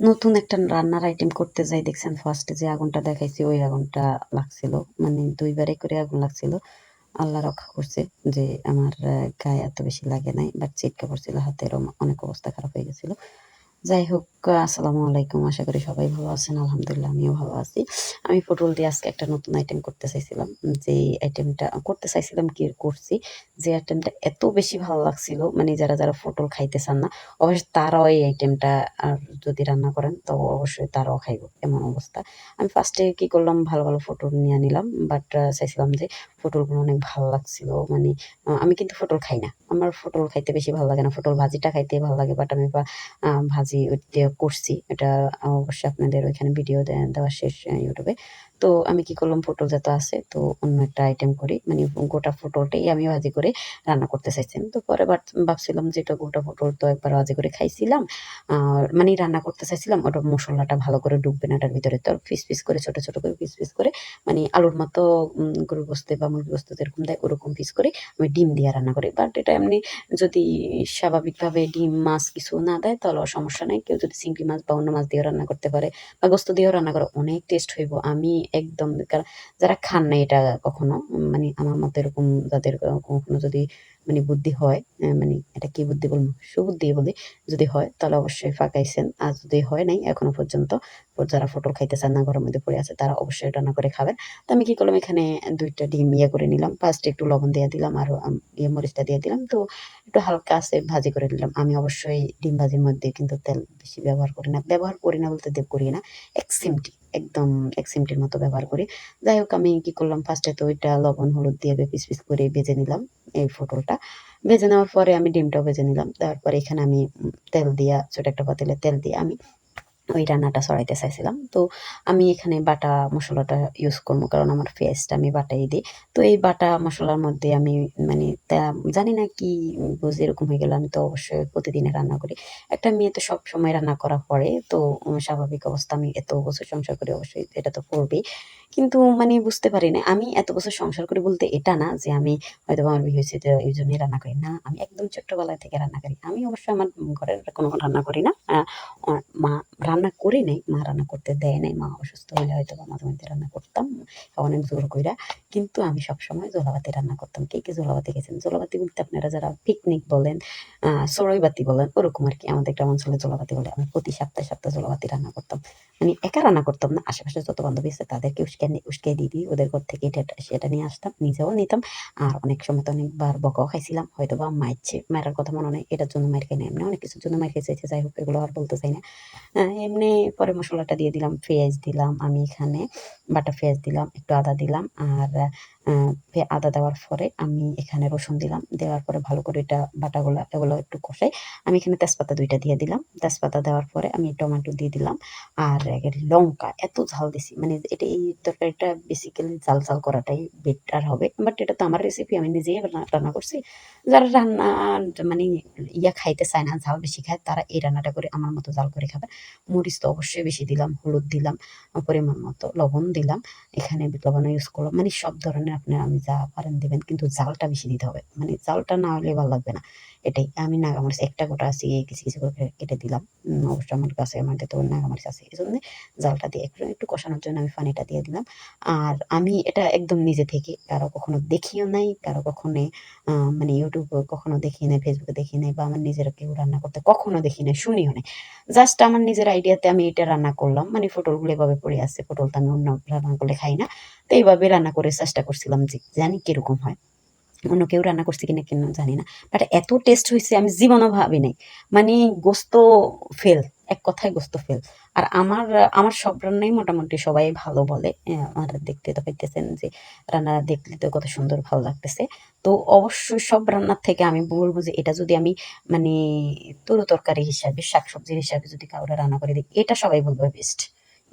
নতুন একটা রান্নার আইটেম করতে যাই, দেখছেন ফার্স্টে যে আগুনটা দেখাইছি ওই আগুনটা লাগছিল, মানে দুইবারে করে আগুন লাগছিল। আল্লাহ রক্ষা করছে যে আমার গায়ে এত বেশি লাগে নাই, বাট ছিটকে পড়ছিল, হাতেরও অনেক অবস্থা খারাপ হয়ে গেছিল। যাই হোক, আসসালামু আলাইকুম। আশা করি সবাই ভালো আছেন। আলহামদুলিল্লাহ আমিও ভালো আছি। আমি পটল দিয়ে আজকে একটা নতুন আইটেম করতে চাইছিলাম। যেই আইটেমটা করতে চাইছিলাম কি করছি, যে আইটেমটা এত বেশি ভালো লাগছিল, মানে যারা পটল খাইতে চান না অবশ্যই তারাও এই আইটেমটা আর যদি রান্না করেন তো অবশ্যই তারাও খাইব, এমন অবস্থা। আমি ফার্স্টে কি করলাম, ভালো পটল নিয়ে নিলাম, বাট চাইছিলাম যে পটলগুলো অনেক ভালো লাগছিল। মানে আমি কিন্তু পটল খাই না, আমার পটল খাইতে বেশি ভালো লাগে না, পটল ভাজিটা খাইতে ভালো লাগে, বাট আমি ভাজি দিয়ে করছি। এটা অবশ্যই আপনাদের ওইখানে ভিডিও দেওয়া শেষ ইউটিউবে। তো আমি কি করলাম, পটল যত আছে তো অন্য একটা আইটেম করি, মানে গোটা পটলটাই আমি ভাজি করে রান্না করতে চাইছিলাম। তো পরে ভাবছিলাম যে এটা গোটা পটল তো একবার ভাজি করে খাইছিলাম, মানে রান্না করতে চাইছিলাম, ওটা মশলাটা ভালো করে ঢুকবে না এটার ভিতরে, তো পিস পিস করে ছোট ছোট করে পিস পিস করে, মানে আলুর মতো গরুর গোস্তে বা মুরগি গোস্ত যেরকম দেয় ওরকম পিস করে আমি ডিম দিয়ে রান্না করি। বাট এটা এমনি যদি স্বাভাবিকভাবে ডিম মাছ কিছু না দেয় তাহলে সমস্যা নাই। কেউ যদি চিংড়ি মাছ বা অন্য মাছ দিয়েও রান্না করতে পারে বা গোস্ত দিয়েও রান্না করে, অনেক টেস্ট হইব। আমি একদম যারা খান না এটা কখনো, মানে আমার মতো এরকম যাদের কখনো যদি মানে বুদ্ধি হয়, মানে এটা কি বুদ্ধি বলবো, সুবুদ্ধি বলি, যদি হয় তাহলে অবশ্যই ফাঁকাইছেন। আর যদি হয় নাই এখনো পর্যন্ত, যারা পটল খাইতে চান না ঘরের মধ্যে পড়ে আছে তারা অবশ্যই রান্না করে খাবেন। তো আমি কি করলাম, এখানে ২টা ডিম করে নিলাম। ফার্স্টে একটু লবণ দিয়ে দিলাম আর মরিচটা দিয়ে দিলাম। তো একটু হালকা আছে ভাজি করে নিলাম। আমি অবশ্যই ডিম ভাজির মধ্যে কিন্তু তেল বেশি ব্যবহার করি না। ব্যবহার করি না বলতে করি না। ১ চিমটি, একদম ১ চিমটির মতো ব্যবহার করি। যাই হোক, আমি কি করলাম, ফার্স্টে তো ওইটা লবণ হলুদ দিয়ে পিস পিস করে ভেজে নিলাম এই পটলটা। ভেজে নেওয়ার পরে আমি ডিমটাও ভেজে নিলাম। দেওয়ার পরে এখানে আমি তেল দিয়া, ছোট একটা পাতিলে তেল দিয়ে আমি ওই রান্নাটা চড়াইতে চাইছিলাম। তো আমি এখানে বাটা মসলাটা ইউজ করবো, কারণ আমার পেঁয়াজটা আমি বাটাই দিই। তো এই বাটা মসলার মধ্যে আমি মানে জানি না কি বুঝি এরকম হয়ে গেল। আমি তো অবশ্যই প্রতিদিনে রান্না করি। একটা মেয়ে তো সবসময় রান্না করা পড়ে। তো স্বাভাবিক অবস্থা, আমি এত বছর সংসার করি অবশ্যই এটা তো পড়বেই। কিন্তু মানে বুঝতে পারি না, আমি এত বছর সংসার করি বলতে এটা না যে আমি হয়তো আমার বিয়ে হয়েছে তো এই জন্যই রান্না করি না। আমি একদম ছোট্টবেলা থেকে রান্না করি। আমি অবশ্যই আমার ঘরের কোনো রান্না করি না। মা রান্না করি নাই, মা রান্না করতে দেয় নাই। মা অসুস্থ হইলে হয়তোবা মাঝে মধ্যে রান্না করতাম অনেক জোর কইরা। কিন্তু আমি সবসময় জোলাভাতি রান্না করতাম। কে, কে জোলাভাতি খেয়েছেন? জোলাভাতি বলতে আপনারা যারা পিকনিক বলেন, চড়ুইভাতি বলেন, ওরকম আরকি। আমাদের গ্রাম অঞ্চলে জোলাভাতি বলে। আমি প্রতি সপ্তাহে জোলাভাতি রান্না করতাম। মানে একা রান্না করতাম না, আশেপাশে যত বান্ধবী আছে তাদেরকে উস্কাই দিয়ে ওদের ঘর থেকে এটা সেটা নিয়ে আসতাম, নিজেও নিতাম। আর অনেক সময় তো অনেকবার বকাও খাইছিলাম। হয়তোবা মাইরছে, মারার কথা মনে নাই। এটার জন্য মাইর খাই নাই। এমনি অনেক কিছুর জন্য মাইর খাইছে। যাই হোক, এগুলো আর বলতে চাই না। এমনি পরে মসলাটা দিয়ে দিলাম, পেঁয়াজ দিলাম আমি এখানে, বাটা পেঁয়াজ দিলাম, একটু আদা দিলাম। আর আদা দেওয়ার পরে আমি এখানে রসুন দিলাম। দেওয়ার পরে ভালো করে এটা বাটাগুলা এগুলো একটু কষাই। আমি এখানে তেজপাতা ২ টা দিয়ে দিলাম। তেজপাতা দেওয়ার পরে আমি টমেটো দিয়ে দিলাম। আর লঙ্কা এত ঝাল দিছি, মানে এটা এই তরকারিটা বেসিক্যালি ঝাল করাটাই বেটার হবে। বাট এটা তো আমার রেসিপি, আমি নিজেই রান্না করছি। যারা রান্না মানে খাইতে চায় না, ঝাল বেশি খায়, তারা এই রান্নাটা করে আমার মতো ঝাল করে খাবে। মরিচ তো অবশ্যই বেশি দিলাম, হলুদ দিলাম পরিমাণ মতো, লবণ দিলাম। এখানে বিট লবণও ইউজ করলাম। মানে সব ধরনের আপনারা আমি যা পারেন দিবেন, কিন্তু জালটা বেশি দিতে হবে। মানে জালটা না হলে ভালো লাগবে না। এটাই। আমি নাগামরিচ একটা গোটা কিছু করে কেটে দিলাম। অবশ্য আমার কাছে আমাদের তো নাগামরিচ আছে। এজন্য জালটা দিয়ে একটু কষানোর জন্য আমি পানিটা দিয়ে দিলাম। আর আমি এটা একদম নিজে থেকে, কারো কখনো দেখিও নাই, কারো কখনো মানে ইউটিউবে কখনো দেখি নাই, ফেসবুকে দেখি নাই, বা আমার নিজের কেউ রান্না করতে কখনো দেখি নাই, শুনিও নাই। জাস্ট আমার নিজের আইডিয়াতে আমি এটা রান্না করলাম। মানে পটলগুলো এভাবে পড়ে আছে। পটল তো আমি অন্য রান্না করলে খাই না। তো এইভাবে রান্না করে চেষ্টা করছিলাম যে জানি কিরকম হয়। অন্য কেউ রান্না করছে কিনা কেন জানি না। বাট এত টেস্ট হইছে আমি জীবনেও ভাবি নাই। মানে গোস্ত ফেল। এক কথায় গোস্ত ফেল। আর আমার সব রান্নাই মোটামুটি সবাই ভালো বলে। আর দেখতে তো পাইতেছেন যে রান্না দেখলে তো কত সুন্দর ভালো লাগতেছে। তো অবশ্যই সব রান্নার থেকে আমি বলব যে এটা যদি আমি মানে তরকারি হিসাবে, শাকসবজি হিসাবে যদি কাউরে রান্না করে দিই, এটা সবাই বলবে বেস্ট।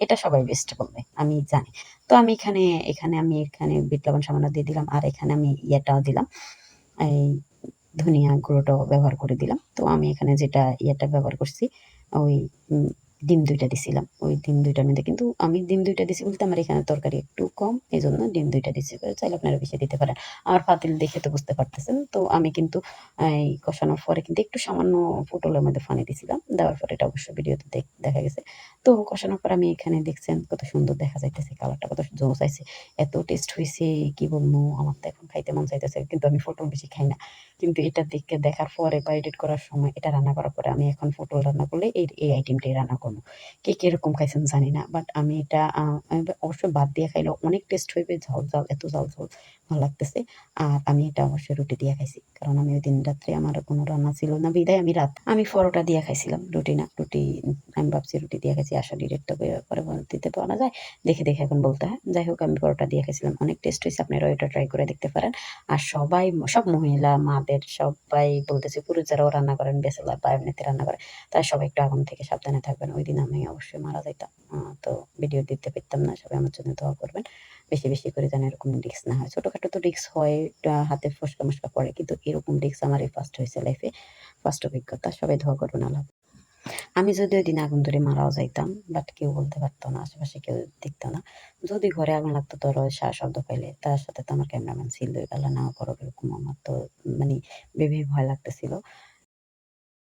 এটা সবাই বেস্ট বলবে। আমি জানি। তো আমি এখানে বিট লবণ সামান্য দিয়ে দিলাম। আর এখানে আমি ইয়েটাও দিলাম, এই ধনিয়া গুঁড়োটাও ব্যবহার করে দিলাম। তো আমি এখানে যেটা ব্যবহার করছি, ওই ডিম ২ টা দিছিলাম। ওই ডিম ২ টার মধ্যে কিন্তু আমি ডিম ২ টা দিছি বলতে আমার এখানে তরকারি একটু কম। এজন্য ডিম ২ টা দিছি। চাইলে আপনারা বেশি দিতে পারেন। আমার পাতিল দেখে তো বুঝতে পারতেছেন। তো আমি কিন্তু এই কষানোর পরে কিন্তু একটু সামান্য পটলের মধ্যে পানি দিছিলাম। দেওয়ার পরে এটা অবশ্য ভিডিওতে দেখা গেছে। তো কষানোর পর আমি এখানে দেখছেন কত সুন্দর দেখা যাইতেছে। কালারটা কত জোস আইছে। এত টেস্ট হইছে কি বলবো? আমার তো এখন খাইতে মন চাইতেছে। কিন্তু আমি পটল বেশি খাই না। কিন্তু এটা দেখার পরে বা এডিট করার সময় এটা রান্না করার পরে আমি এখন পটল রান্না করলে এই আইটেমটাই রান্না করব। কে কিরকম খাইছেন জানি না। বাট আমি এটা আমি অবশ্যই ভাত দিয়ে খাইলেও অনেক টেস্ট হইবে। ঝাল, ঝাল এত ঝাল, ঝাল ভাল লাগতেছে। আর আমি এটা অবশ্যই রুটি দিয়ে খাইছি। কারণ আমি ওইদিন রাত্রে আমার কোনো রান্না ছিল না বিধায় আমি পরোটা দিয়ে খাইছিলাম। রুটি না। আমি ভাবছি রুটি দিয়ে খাইছি। আসলে ডিরেক্ট তো পরবর্তীতে বলা যায়। দেখে এখন বলতে হয়। যাই হোক আমি পরোটা দিয়ে খাইছিলাম। অনেক টেস্ট হইছে। আপনারাও এটা ট্রাই করে দেখতে পারেন। আর সব মহিলা, মাদের সবাই বলতেছে পুরুষ যারাও রান্না করেন, ব্যাচেলর বা এমনিতে রান্না করে, তারা সবাই একটু আগুন থেকে সাবধানে থাকবেন। ওইদিন আমি অবশ্যই মারা যাইতাম। তো ভিডিও দিতে পারতাম না। সবাই আমার জন্য দোয়া করবেন। বেশি, বেশি করে যেন এরকম রিস্ক না হয়। ছোটখাটো তো রিস্ক হয়, হাতে ফোস্কা-মোস্কা পড়ে। কিন্তু এরকম রিস্ক আমারই ফার্স্ট হইছে লাইফে। ফার্স্ট অভিজ্ঞতা। সবাই দোয়া করবেন আল্লাহ আমি যদি ওইদিন আগুন ধরে মারাও যাইতাম, বাট কেউ বলতে পারত না, আশেপাশে কেউ দেখতো না। যদি ঘরে আগুন লাগতো ধরো শব্দ পাইলে, তার সাথে তো আমার ক্যামেরাম্যান ছিল। আল্লাহ না করুক এরকম আমার তো মানে ভেবেই ভয় লাগতেছিল।